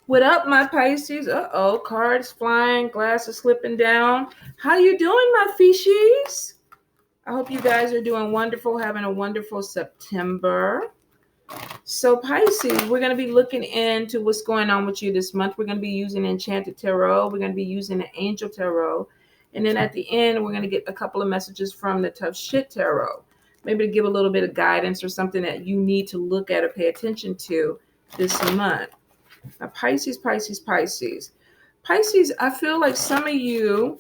What up, my Pisces? Uh-oh, cards flying, glasses slipping down. How you doing, my fishies? I hope you guys are doing wonderful, having a wonderful September. So, Pisces, we're going to be looking into what's going on with you this month. We're going to be using Enchanted Tarot. We're going to be using the Angel Tarot. And then at the end, we're going to get a couple of messages from the Tough Shit Tarot. Maybe to give a little bit of guidance or something that you need to look at or pay attention to this month. Now, Pisces, Pisces, Pisces. Pisces, I feel like some of you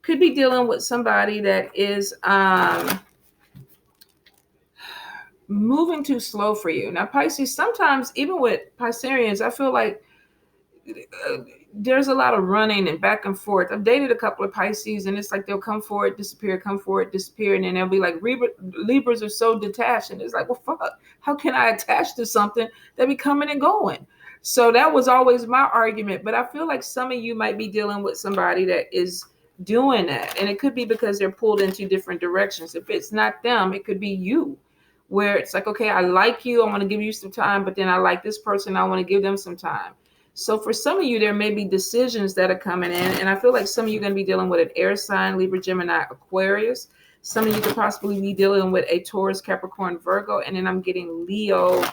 could be dealing with somebody that is moving too slow for you. Now, Pisces, sometimes even with Pisceans, I feel like there's a lot of running and back and forth. I've dated a couple of Pisces, and it's like they'll come forward, disappear, come forward, disappear, and then they'll be like, Libras are so detached, and it's like, well, fuck, how can I attach to something that be coming and going? So that was always my argument, but I feel like some of you might be dealing with somebody that is doing that, and it could be because they're pulled into different directions. If it's not them, it could be you, where it's like, okay, I like you, I want to give you some time, but then I like this person, I want to give them some time. So for some of you, there may be decisions that are coming in, and I feel like some of you are going to be dealing with an air sign, Libra, Gemini, Aquarius. Some of you could possibly be dealing with a Taurus, Capricorn, Virgo, and then I'm getting Leo,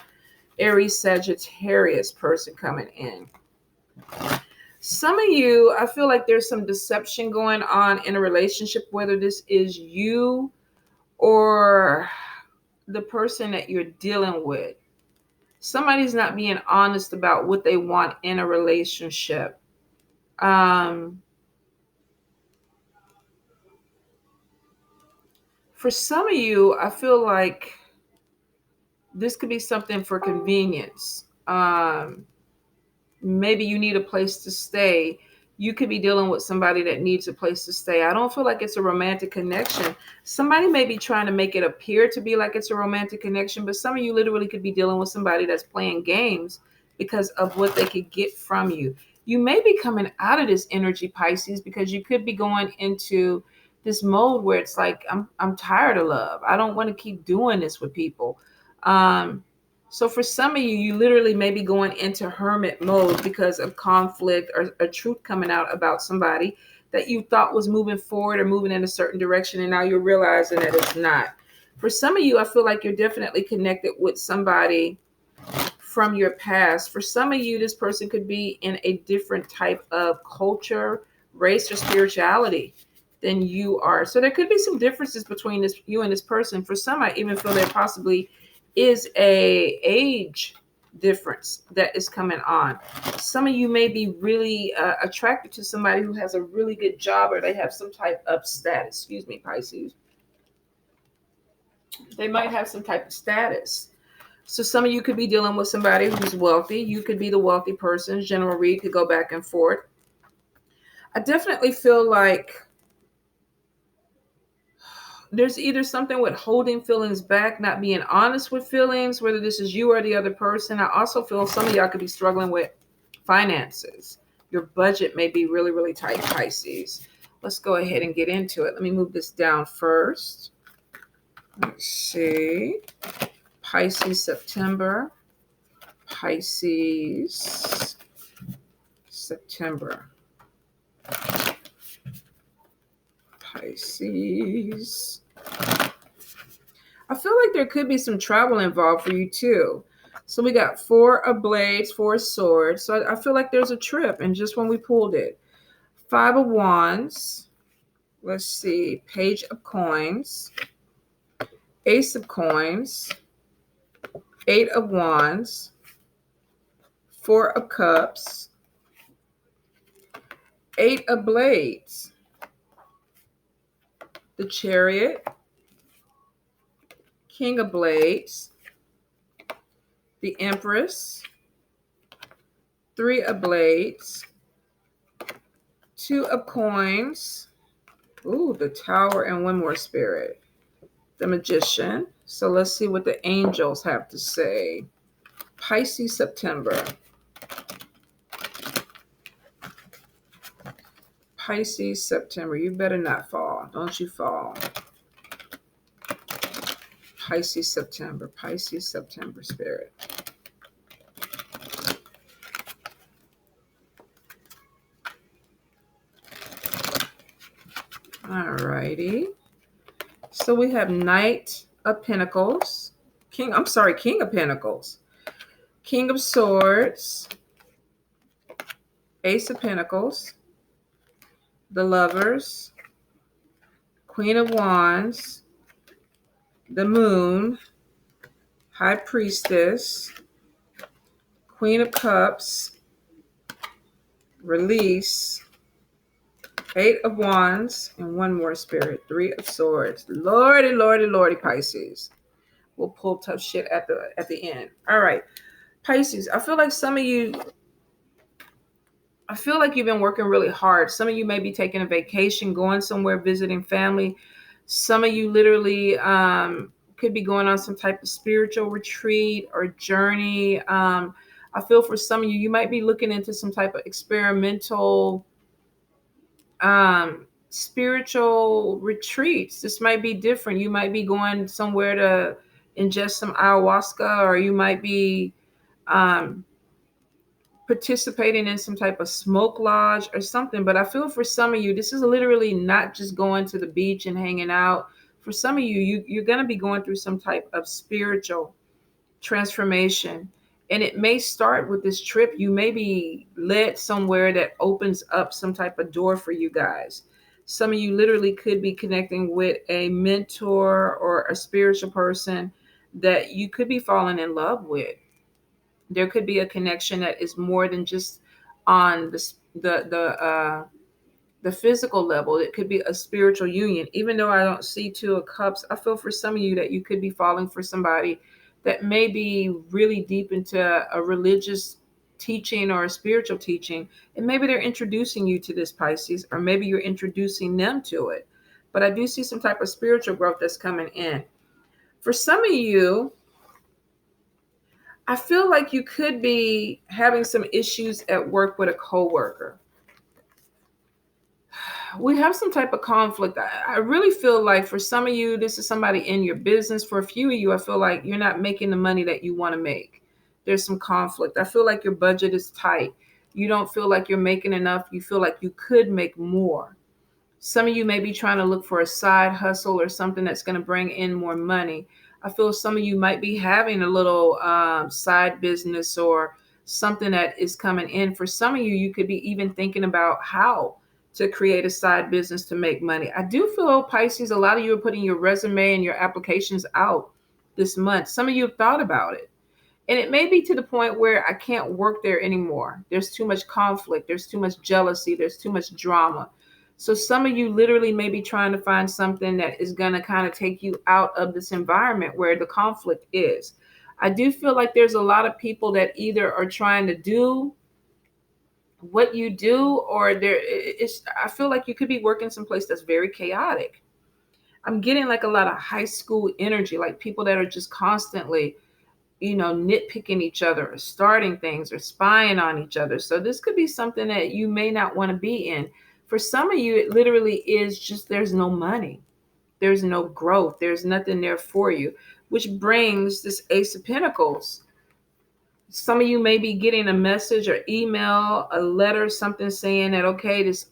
Aries, Sagittarius person coming in. Some of you, I feel like there's some deception going on in a relationship, whether this is you or the person that you're dealing with. Somebody's not being honest about what they want in a relationship. For some of you, I feel like this could be something for convenience. Maybe you need a place to stay. You could be dealing with somebody that needs a place to stay. I don't feel like it's a romantic connection. Somebody may be trying to make it appear to be like it's a romantic connection, but some of you literally could be dealing with somebody that's playing games because of what they could get from you. You may be coming out of this energy, Pisces, because you could be going into this mode where it's like, I'm tired of love. I don't want to keep doing this with people. So for some of you, you literally may be going into hermit mode because of conflict or a truth coming out about somebody that you thought was moving forward or moving in a certain direction, and now you're realizing that it's not. For some of you, I feel like you're definitely connected with somebody from your past. For some of you, this person could be in a different type of culture, race, or spirituality than you are. So there could be some differences between you and this person. For some, I even feel there possibly is a age difference that is coming on. Some of you may be really attracted to somebody who has a really good job, or they have some type of status. Excuse me, Pisces. They might have some type of status. So some of you could be dealing with somebody who's wealthy. You could be the wealthy person. General read could go back and forth. I definitely feel like there's either something with holding feelings back, not being honest with feelings, whether this is you or the other person. I also feel some of y'all could be struggling with finances. Your budget may be really, really tight, Pisces. Let's go ahead and get into it. Let me move this down first. Let's see. Pisces, September. Pisces, September. Pisces. I feel like there could be some travel involved for you too. So we got 4 of blades, 4 of swords. So I feel like there's a trip, and just when we pulled it. 5 of wands. Let's see. Page of coins. Ace of coins. 8 of wands. 4 of cups. 8 of blades. The chariot. King of blades. The empress. 3 of blades. 2 of coins. Ooh, the tower and one more spirit. The magician. So let's see what the angels have to say. Pisces, September. Pisces, September. You better not fall. Don't you fall. Pisces, September. Pisces, September, spirit. All righty. So we have Knight of Pentacles, King of Pentacles, King of Swords, Ace of Pentacles, the Lovers, Queen of Wands, the Moon, High Priestess, Queen of Cups, Release, Eight of Wands, and one more spirit, Three of Swords. Lordy, lordy, lordy, Pisces. We'll pull tough shit at the end. All right, Pisces. I feel like you've been working really hard. Some of you may be taking a vacation, going somewhere, visiting family. Some of you literally could be going on some type of spiritual retreat or journey. I feel for some of you, you might be looking into some type of experimental spiritual retreats. This might be different. You might be going somewhere to ingest some ayahuasca, or you might be um, participating in some type of smoke lodge or something. But I feel for some of you, this is literally not just going to the beach and hanging out. For some of you, you're going to be going through some type of spiritual transformation. And it may start with this trip. You may be led somewhere that opens up some type of door for you guys. Some of you literally could be connecting with a mentor or a spiritual person that you could be falling in love with. There could be a connection that is more than just on the physical level. It could be a spiritual union. Even though I don't see Two of Cups, I feel for some of you that you could be falling for somebody that may be really deep into a religious teaching or a spiritual teaching. And maybe they're introducing you to this, Pisces, or maybe you're introducing them to it. But I do see some type of spiritual growth that's coming in. For some of you, I feel like you could be having some issues at work with a coworker. We have some type of conflict. I really feel like for some of you, this is somebody in your business. For a few of you, I feel like you're not making the money that you want to make. There's some conflict. I feel like your budget is tight. You don't feel like you're making enough. You feel like you could make more. Some of you may be trying to look for a side hustle or something that's going to bring in more money. I feel some of you might be having a little side business or something that is coming in. For some of you, you could be even thinking about how to create a side business to make money. I do feel, Pisces, a lot of you are putting your resume and your applications out this month. Some of you have thought about it. And it may be to the point where I can't work there anymore. There's too much conflict. There's too much jealousy. There's too much drama. So some of you literally may be trying to find something that is going to kind of take you out of this environment where the conflict is. I do feel like there's a lot of people that either are trying to do what you do, or I feel like you could be working someplace that's very chaotic. I'm getting like a lot of high school energy, like people that are just constantly nitpicking each other or starting things or spying on each other. So this could be something that you may not want to be in. For some of you, it literally is just there's no money. There's no growth. There's nothing there for you, which brings this Ace of Pentacles. Some of you may be getting a message or email, a letter, something saying that, okay, this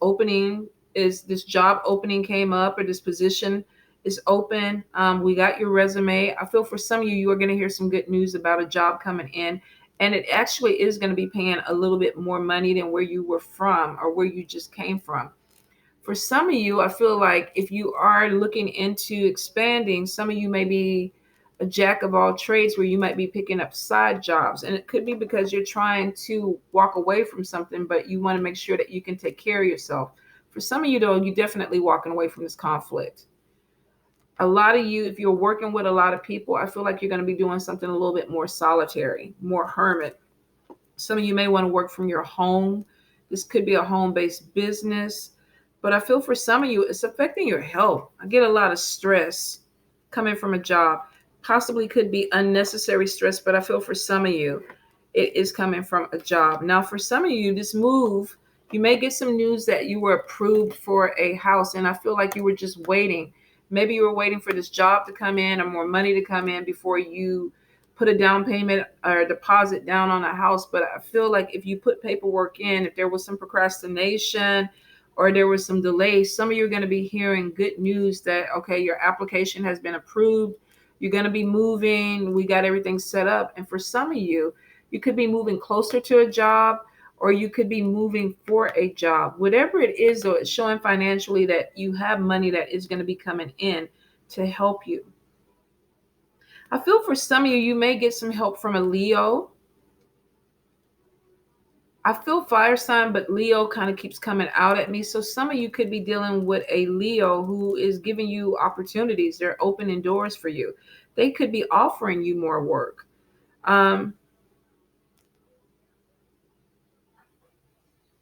job opening came up, or this position is open. We got your resume. I feel for some of you, you are going to hear some good news about a job coming in. And it actually is going to be paying a little bit more money than where you were from or where you just came from. For some of you, I feel like if you are looking into expanding, some of you may be a jack of all trades where you might be picking up side jobs. And it could be because you're trying to walk away from something, but you want to make sure that you can take care of yourself. For some of you, though, you're definitely walking away from this conflict. A lot of you, if you're working with a lot of people, I feel like you're going to be doing something a little bit more solitary, more hermit. Some of you may want to work from your home. This could be a home-based business. But I feel for some of you, it's affecting your health. I get a lot of stress coming from a job. Possibly could be unnecessary stress, but I feel for some of you, it is coming from a job. Now, for some of you, this move, you may get some news that you were approved for a house, and I feel like you were just waiting. Maybe you were waiting for this job to come in or more money to come in before you put a down payment or a deposit down on a house. But I feel like if you put paperwork in, if there was some procrastination or there was some delays, some of you are going to be hearing good news that, okay, your application has been approved. You're going to be moving. We got everything set up. And for some of you, you could be moving closer to a job, or you could be moving for a job. Whatever it is, though, it's showing financially that you have money that is going to be coming in to help you. I feel for some of you, you may get some help from a Leo. I feel fire sign, but Leo kind of keeps coming out at me. So some of you could be dealing with a Leo who is giving you opportunities. They're opening doors for you. They could be offering you more work. Um,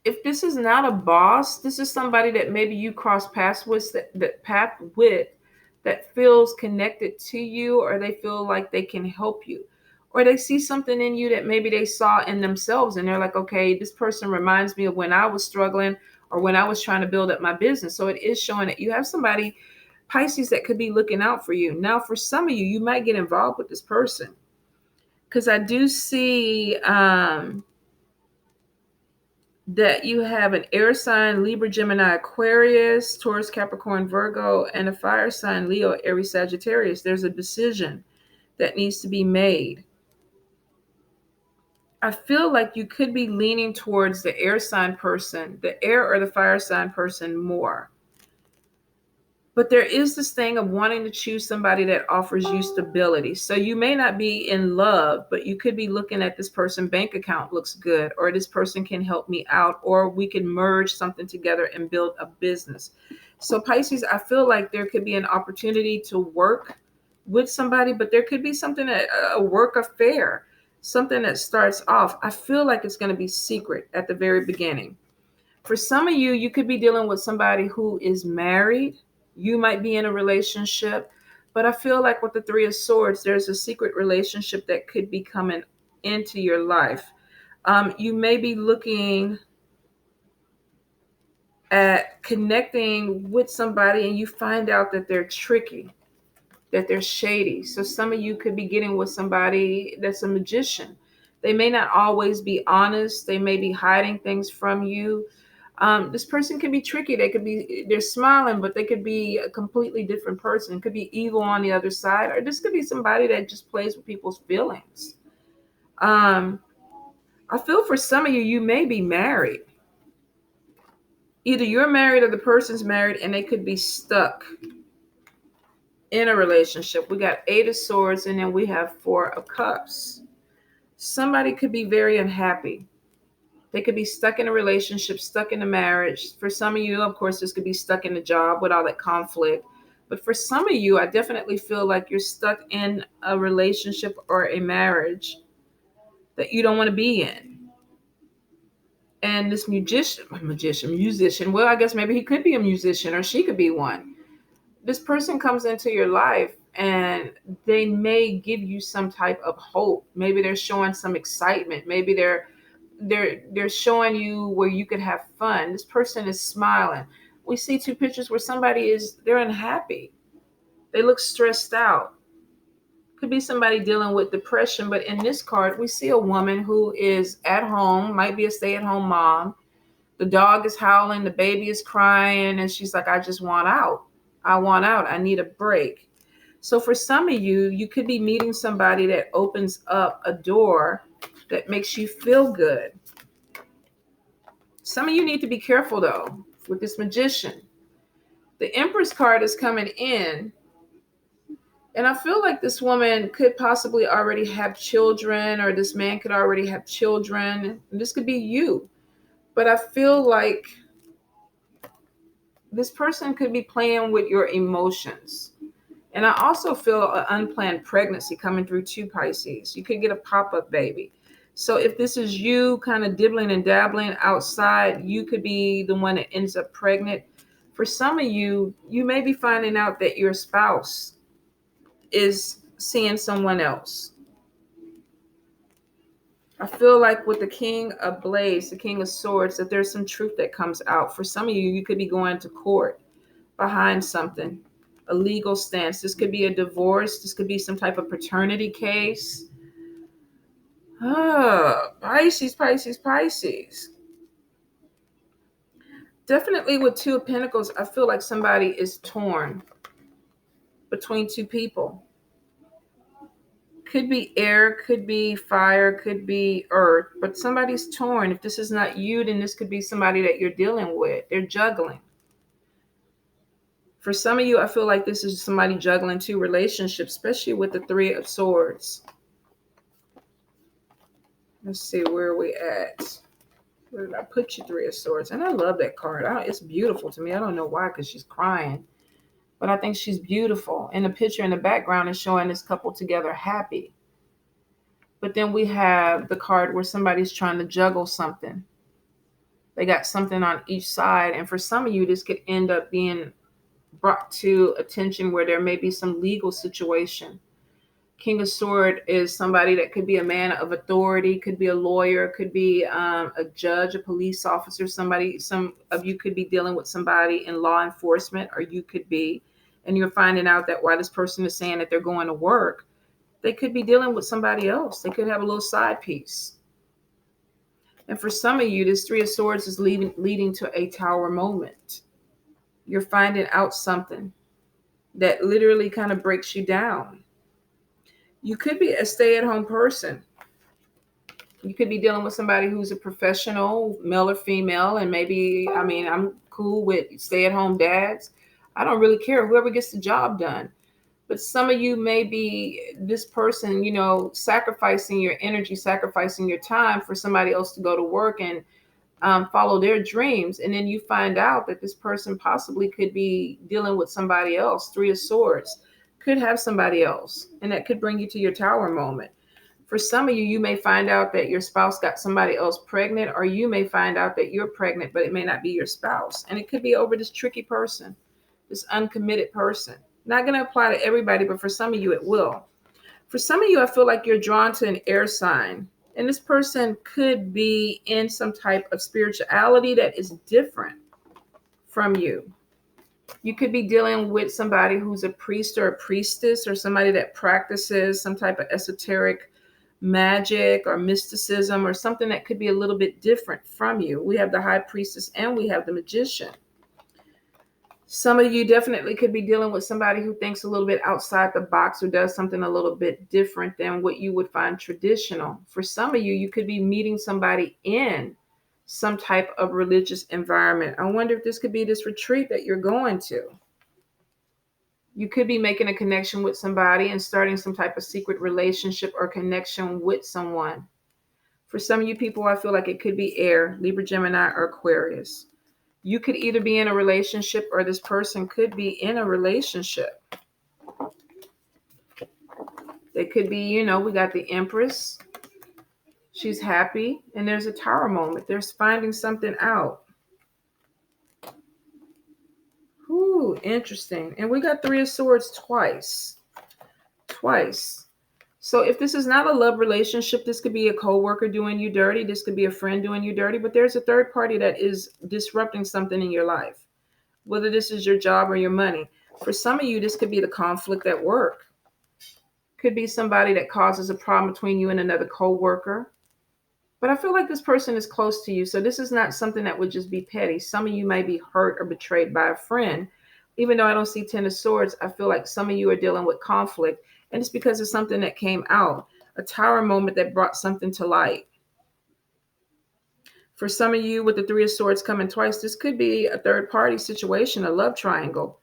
if this is not a boss, this is somebody that maybe you cross paths with, that path with, that feels connected to you, or they feel like they can help you, or they see something in you that maybe they saw in themselves, and they're like, okay, this person reminds me of when I was struggling or when I was trying to build up my business. So it is showing that you have somebody, Pisces, that could be looking out for you. Now, for some of you, you might get involved with this person, because I do see that you have an air sign, Libra, Gemini, Aquarius, Taurus, Capricorn, Virgo, and a fire sign, Leo, Aries, Sagittarius. There's a decision that needs to be made. I feel like you could be leaning towards the air sign person, the air or the fire sign person more. But there is this thing of wanting to choose somebody that offers you stability. So you may not be in love, but you could be looking at this person's bank account looks good, or this person can help me out, or we can merge something together and build a business. So Pisces, I feel like there could be an opportunity to work with somebody, but there could be something that a work affair, something that starts off. I feel like it's going to be secret at the very beginning. For some of you, you could be dealing with somebody who is married. You might be in a relationship, but I feel like with the Three of Swords, there's a secret relationship that could be coming into your life. You may be looking at connecting with somebody and you find out that they're tricky, that they're shady. So some of you could be getting with somebody that's a magician. They may not always be honest. They may be hiding things from you. This person could be tricky. They're smiling, but they could be a completely different person. It could be evil on the other side, or this could be somebody that just plays with people's feelings. Um, I feel for some of you, you may be married. Either you're married or the person's married, and they could be stuck in a relationship. We got Eight of Swords, and then we have Four of Cups. Somebody could be very unhappy. They could be stuck in a relationship, stuck in a marriage. For some of you, of course, this could be stuck in a job with all that conflict. But for some of you, I definitely feel like you're stuck in a relationship or a marriage that you don't want to be in. And this musician, well, I guess maybe he could be a musician or she could be one. This person comes into your life and they may give you some type of hope. Maybe they're showing some excitement. Maybe they're showing you where you could have fun. This person is smiling. We see two pictures where they're unhappy. They look stressed out. Could be somebody dealing with depression, but in this card, we see a woman who is at home, might be a stay-at-home mom. The dog is howling, the baby is crying, and she's like, I just want out. I want out. I need a break. So for some of you, you could be meeting somebody that opens up a door that makes you feel good. Some of you need to be careful, though, with this magician. The Empress card is coming in, and I feel like this woman could possibly already have children, or this man could already have children. This could be you. But I feel like this person could be playing with your emotions. And I also feel an unplanned pregnancy coming through too, Pisces. You could get a pop-up baby. So if this is you kind of dibbling and dabbling outside, you could be the one that ends up pregnant. For some of you, you may be finding out that your spouse is seeing someone else. I feel like with the King of Blades, the King of Swords, that there's some truth that comes out. For some of you, you could be going to court behind something, a legal stance. This could be a divorce. This could be some type of paternity case. Pisces, Pisces, Pisces. Definitely with Two of Pentacles, I feel like somebody is torn between two people. Could be air, could be fire, could be earth, but somebody's torn. If this is not you, then this could be somebody that you're dealing with. They're juggling. For some of you, I feel like this is somebody juggling two relationships, especially with the Three of Swords. Let's see, where are we at? Where did I put you, Three of Swords? And I love that card. It's beautiful to me. I don't know why, because she's crying. But I think she's beautiful. And the picture in the background is showing this couple together happy. But then we have the card where somebody's trying to juggle something. They got something on each side. And for some of you, this could end up being brought to attention where there may be some legal situation. King of Sword is somebody that could be a man of authority, could be a lawyer, could be a judge, a police officer, somebody. Some of you could be dealing with somebody in law enforcement, or you could be, and you're finding out that while this person is saying that they're going to work, they could be dealing with somebody else. They could have a little side piece. And for some of you, this Three of Swords is leading to a tower moment. You're finding out something that literally kind of breaks you down. You could be a stay-at-home person. You could be dealing with somebody who's a professional, male or female, and maybe, I'm cool with stay-at-home dads. I don't really care, whoever gets the job done. But some of you may be this person, sacrificing your energy, sacrificing your time for somebody else to go to work and follow their dreams. And then you find out that this person possibly could be dealing with somebody else. Three of Swords could have somebody else, and that could bring you to your tower moment. For some of you, you may find out that your spouse got somebody else pregnant, or you may find out that you're pregnant, but it may not be your spouse. And it could be over this tricky person, this uncommitted person. Not going to apply to everybody, but for some of you, it will. For some of you, I feel like you're drawn to an air sign. And this person could be in some type of spirituality that is different from you. You could be dealing with somebody who's a priest or a priestess, or somebody that practices some type of esoteric magic or mysticism, or something that could be a little bit different from you. We have the High Priestess and we have the Magician. Some of you definitely could be dealing with somebody who thinks a little bit outside the box, or does something a little bit different than what you would find traditional. For some of you, you could be meeting somebody in some type of religious environment. I wonder if this could be this retreat that you're going to. You could be making a connection with somebody and starting some type of secret relationship or connection with someone. For some of you people, I feel like it could be air, Libra, Gemini, or Aquarius. You could either be in a relationship, or this person could be in a relationship. They could be, we got the Empress. She's happy, and there's a tower moment. There's finding something out. Ooh, interesting. And we got Three of Swords twice. So if this is not a love relationship, this could be a coworker doing you dirty. This could be a friend doing you dirty. But there's a third party that is disrupting something in your life, whether this is your job or your money. For some of you, this could be the conflict at work. Could be somebody that causes a problem between you and another coworker. But I feel like this person is close to you. So this is not something that would just be petty. Some of you may be hurt or betrayed by a friend. Even though I don't see Ten of Swords, I feel like some of you are dealing with conflict. And it's because of something that came out. A tower moment that brought something to light. For some of you with the Three of Swords coming twice, this could be a third party situation, a love triangle.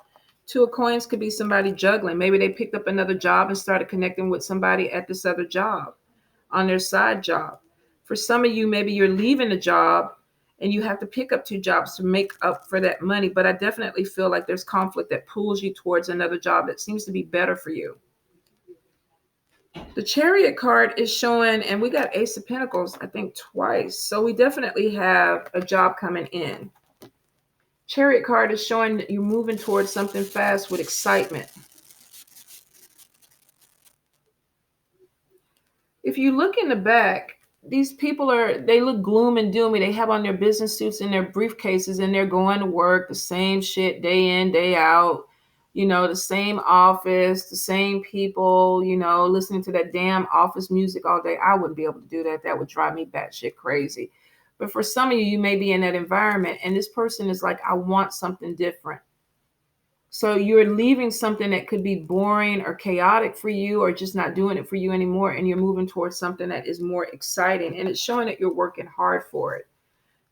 Two of Coins could be somebody juggling. Maybe they picked up another job and started connecting with somebody at this other job, on their side job. For some of you, maybe you're leaving a job and you have to pick up two jobs to make up for that money. But I definitely feel like there's conflict that pulls you towards another job that seems to be better for you. The Chariot card is showing, and we got Ace of Pentacles, I think twice. So we definitely have a job coming in. Chariot card is showing that you're moving towards something fast with excitement. If you look in the back, these people they look gloom and doomy. They have on their business suits and their briefcases, and they're going to work, the same shit day in, day out. The same office, the same people, listening to that damn office music all day. I wouldn't be able to do that. That would drive me batshit crazy. But for some of you, you may be in that environment and this person is like, I want something different. So you're leaving something that could be boring or chaotic for you or just not doing it for you anymore. And you're moving towards something that is more exciting. And it's showing that you're working hard for it.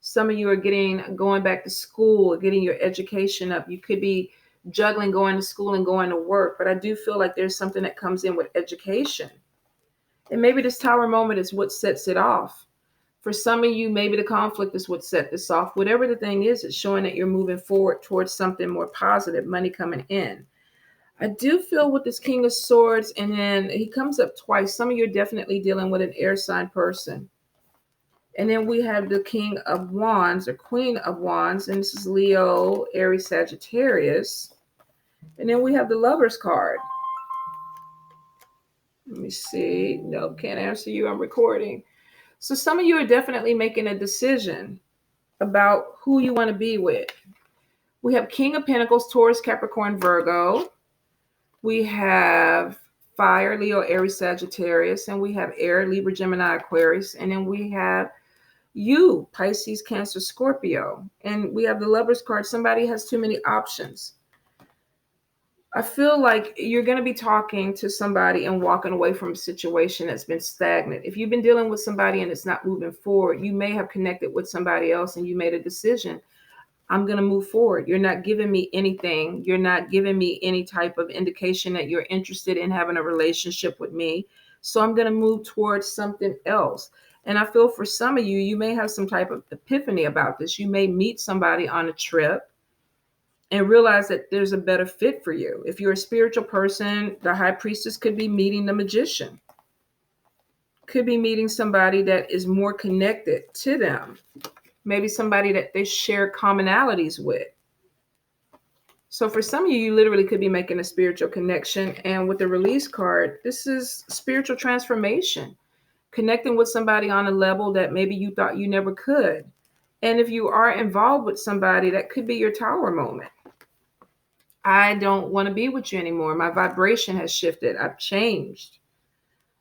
Some of you are going back to school, getting your education up. You could be juggling going to school and going to work. But I do feel like there's something that comes in with education. And maybe this tower moment is what sets it off. For some of you, maybe the conflict is what set this off. Whatever the thing is, it's showing that you're moving forward towards something more positive, money coming in. I do feel with this King of Swords, and then he comes up twice. Some of you are definitely dealing with an air sign person. And then we have the King of Wands or Queen of Wands, and this is Leo, Aries, Sagittarius. And then we have the Lovers card. Let me see. No, can't answer you. I'm recording. So some of you are definitely making a decision about who you want to be with. We have King of Pentacles, Taurus, Capricorn, Virgo. We have Fire, Leo, Aries, Sagittarius. And we have Air, Libra, Gemini, Aquarius. And then we have you, Pisces, Cancer, Scorpio. And we have the Lovers card. Somebody has too many options. I feel like you're going to be talking to somebody and walking away from a situation that's been stagnant. If you've been dealing with somebody and it's not moving forward, you may have connected with somebody else and you made a decision. I'm going to move forward. You're not giving me anything. You're not giving me any type of indication that you're interested in having a relationship with me. So I'm going to move towards something else. And I feel for some of you, you may have some type of epiphany about this. You may meet somebody on a trip and realize that there's a better fit for you. If you're a spiritual person, the High Priestess could be meeting the Magician. Could be meeting somebody that is more connected to them. Maybe somebody that they share commonalities with. So for some of you, you literally could be making a spiritual connection. And with the Release card, this is spiritual transformation. Connecting with somebody on a level that maybe you thought you never could. And if you are involved with somebody, that could be your Tower moment. I don't want to be with you anymore. My vibration has shifted. I've changed.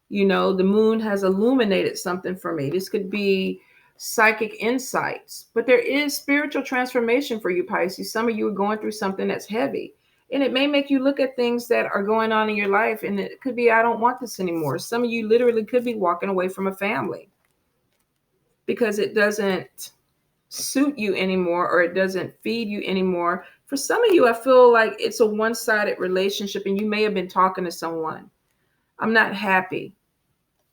You know, the moon has illuminated something for me. This could be psychic insights, but there is spiritual transformation for you, Pisces. Some of you are going through something that's heavy, and it may make you look at things that are going on in your life, and it could be, I don't want this anymore. Some of you literally could be walking away from a family because it doesn't suit you anymore or it doesn't feed you anymore. For some of you, I feel like it's a one-sided relationship and you may have been talking to someone. I'm not happy.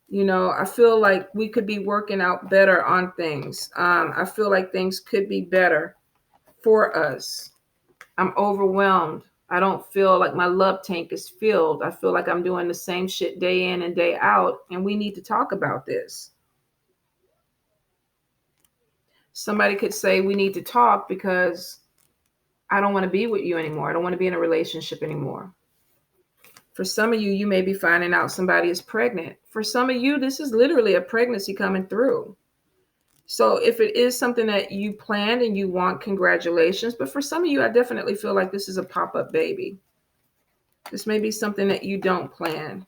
You know, I feel like we could be working out better on things. I feel like things could be better for us. I'm overwhelmed. I don't feel like my love tank is filled. I feel like I'm doing the same shit day in and day out, and we need to talk about this. Somebody could say we need to talk because I don't want to be with you anymore. I don't want to be in a relationship anymore. For some of you, you may be finding out somebody is pregnant. For some of you, this is literally a pregnancy coming through. So if it is something that you planned and you want, congratulations. But for some of you, I definitely feel like this is a pop-up baby. This may be something that you don't plan.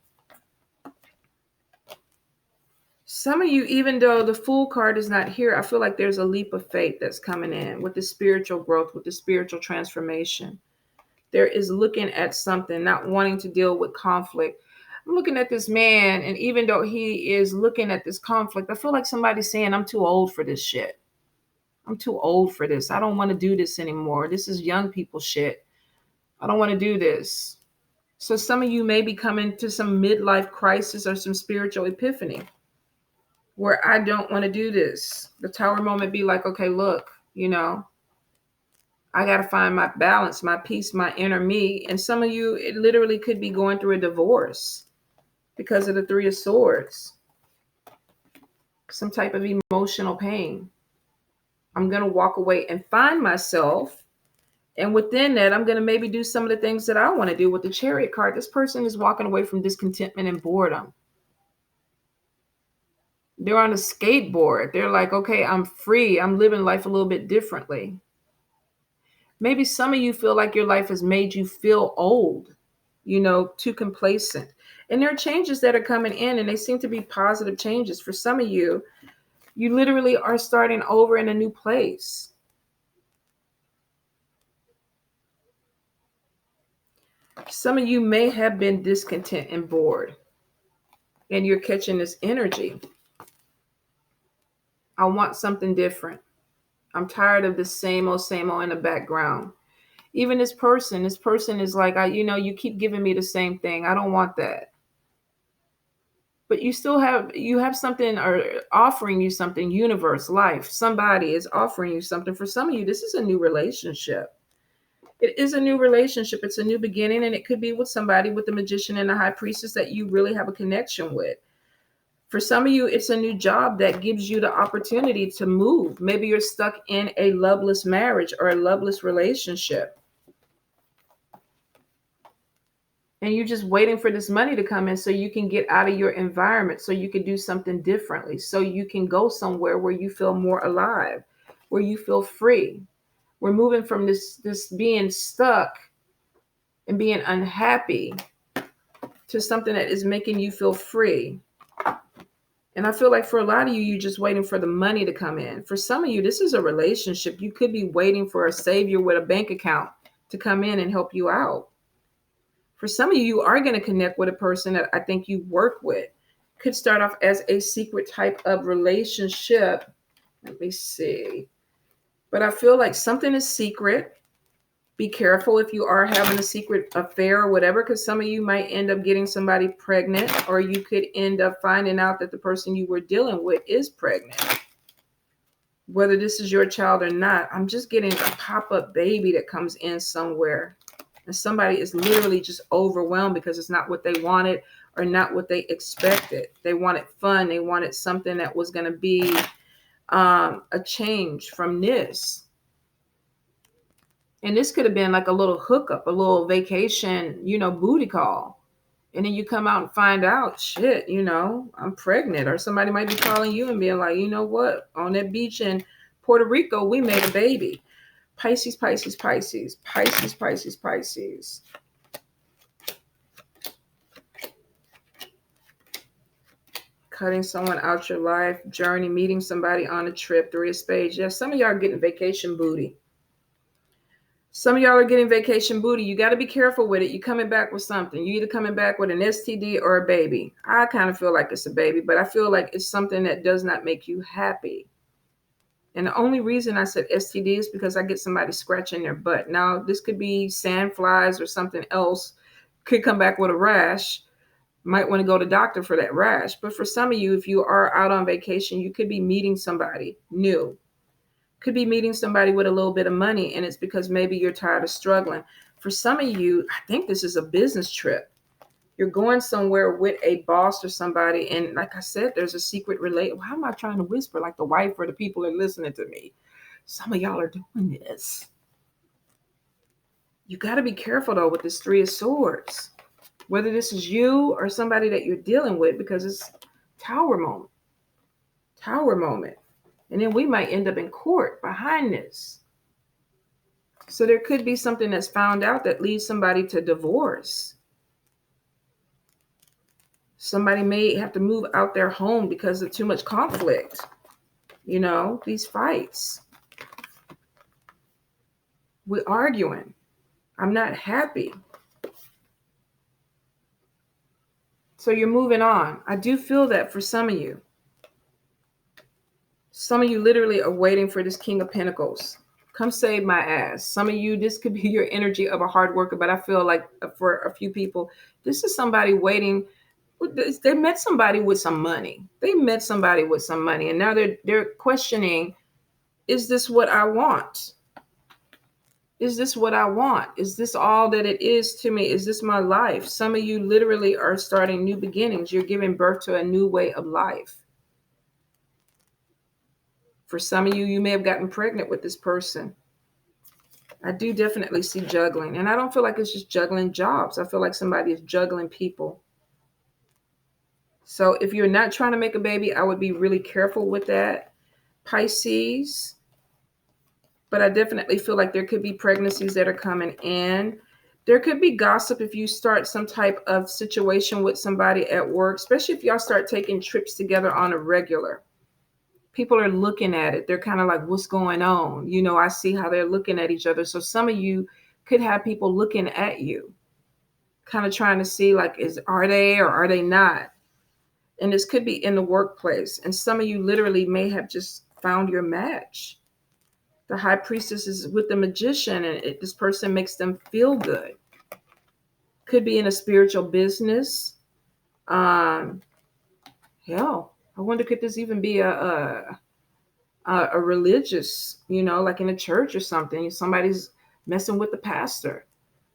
Some of you, even though the Fool card is not here, I feel like there's a leap of faith that's coming in with the spiritual growth, with the spiritual transformation. There is looking at something, not wanting to deal with conflict. I'm looking at this man, and even though he is looking at this conflict, I feel like somebody's saying, I'm too old for this shit. I'm too old for this. I don't want to do this anymore. This is young people shit. I don't want to do this. So some of you may be coming to some midlife crisis or some spiritual epiphany where I don't want to do this. The Tower moment be like, okay, look, you know, I got to find my balance, my peace, my inner me. And some of you, it literally could be going through a divorce because of the Three of Swords. Some type of emotional pain. I'm going to walk away and find myself. And within that, I'm going to maybe do some of the things that I want to do. With the Chariot card, this person is walking away from discontentment and boredom. They're on a skateboard. They're like, okay, I'm free. I'm living life a little bit differently. Maybe some of you feel like your life has made you feel old, you know, too complacent. And there are changes that are coming in, and they seem to be positive changes. For some of you, You literally are starting over in a new place. Some of you may have been discontent and bored, and you're catching this energy. I want something different. I'm tired of the same old in the background. Even this person is like, you keep giving me the same thing. I don't want that. But you have something or offering you something, universe, life. Somebody is offering you something. For some of you, this is a new relationship. It is a new relationship. It's a new beginning, and it could be with somebody with the magician and the high priestess that you really have a connection with. For some of you, it's a new job that gives you the opportunity to move. Maybe you're stuck in a loveless marriage or a loveless relationship, and you're just waiting for this money to come in so you can get out of your environment, so you can do something differently, so you can go somewhere where you feel more alive, where you feel free. We're moving from this being stuck and being unhappy to something that is making you feel free. And I feel like for a lot of you, you're just waiting for the money to come in. For some of you, this is a relationship. You could be waiting for a savior with a bank account to come in and help you out. For some of you, you are going to connect with a person that I think you work with. Could start off as a secret type of relationship. Let me see. But I feel like something is secret. Be careful if you are having a secret affair or whatever, because some of you might end up getting somebody pregnant, or you could end up finding out that the person you were dealing with is pregnant. Whether this is your child or not, I'm just getting a pop-up baby that comes in somewhere. And somebody is literally just overwhelmed because it's not what they wanted or not what they expected. They wanted fun. They wanted something that was going to be a change from this. And this could have been like a little hookup, a little vacation, booty call. And then you come out and find out, shit, I'm pregnant. Or somebody might be calling you and being like, you know what? On that beach in Puerto Rico, we made a baby. Pisces, Pisces, Pisces, Pisces, Pisces, Pisces. Cutting someone out your life, journey, meeting somebody on a trip, 3 of spades. Yeah, some of y'all are getting vacation booty. Some of y'all are getting vacation booty. You got to be careful with it. You're coming back with something. You're either coming back with an STD or a baby. I kind of feel like it's a baby, but I feel like it's something that does not make you happy. And the only reason I said STD is because I get somebody scratching their butt. Now, this could be sand flies or something else. Could come back with a rash. Might want to go to the doctor for that rash. But for some of you, if you are out on vacation, you could be meeting somebody new. Could be meeting somebody with a little bit of money, and it's because maybe you're tired of struggling. For some of you, I think this is a business trip. You're going somewhere with a boss or somebody, and like I said, there's a secret relate. Why am I trying to whisper like the wife or the people are listening to me? Some of y'all are doing this. You got to be careful though with this 3 of Swords, whether this is you or somebody that you're dealing with, because it's tower moment. And then we might end up in court behind this. So there could be something that's found out that leads somebody to divorce. Somebody may have to move out their home because of too much conflict. These fights. We're arguing. I'm not happy. So you're moving on. I do feel that for some of you. Some of you literally are waiting for this King of Pentacles. Come save my ass. Some of you, this could be your energy of a hard worker, but I feel like for a few people, this is somebody waiting. They met somebody with some money. And now they're questioning, is this what I want? Is this what I want? Is this all that it is to me? Is this my life? Some of you literally are starting new beginnings. You're giving birth to a new way of life. For some of you, you may have gotten pregnant with this person. I do definitely see juggling. And I don't feel like it's just juggling jobs. I feel like somebody is juggling people. So if you're not trying to make a baby, I would be really careful with that. Pisces. But I definitely feel like there could be pregnancies that are coming in. There could be gossip if you start some type of situation with somebody at work, especially if y'all start taking trips together on a regular. People are looking at it. They're kind of like, what's going on? You know, I see how they're looking at each other. So some of you could have people looking at you, kind of trying to see like, are they or are they not? And this could be in the workplace. And some of you literally may have just found your match. The high priestess is with the magician, and this person makes them feel good. Could be in a spiritual business. Um, Hell, I wonder, could this even be a religious, like in a church or something? Somebody's messing with the pastor.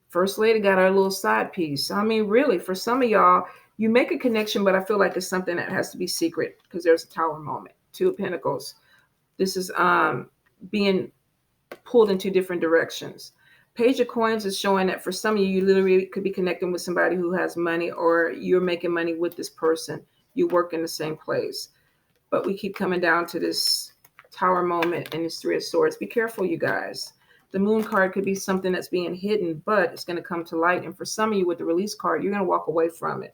First lady got our little side piece. I mean, really, for some of y'all, you make a connection, but I feel like it's something that has to be secret because there's a tower moment. Two of Pentacles. This is being pulled in two different directions. Page of Coins is showing that for some of you, you literally could be connecting with somebody who has money, or you're making money with this person. You work in the same place. But we keep coming down to this tower moment and this Three of Swords. Be careful, you guys. The Moon card could be something that's being hidden, but it's going to come to light. And for some of you with the Release card, you're going to walk away from it.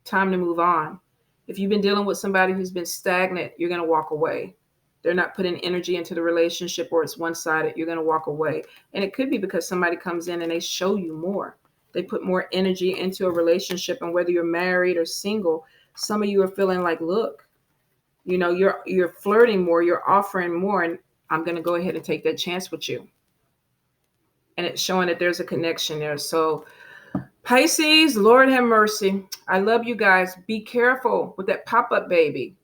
Time to move on. If you've been dealing with somebody who's been stagnant, you're going to walk away. They're not putting energy into the relationship, or it's one-sided. You're going to walk away. And it could be because somebody comes in and they show you more. They put more energy into a relationship. And whether you're married or single, some of you are feeling like, look, you're flirting more, you're offering more, and I'm going to go ahead and take that chance with you. And it's showing that there's a connection there. So Pisces, Lord have mercy. I love you guys. Be careful with that pop-up baby.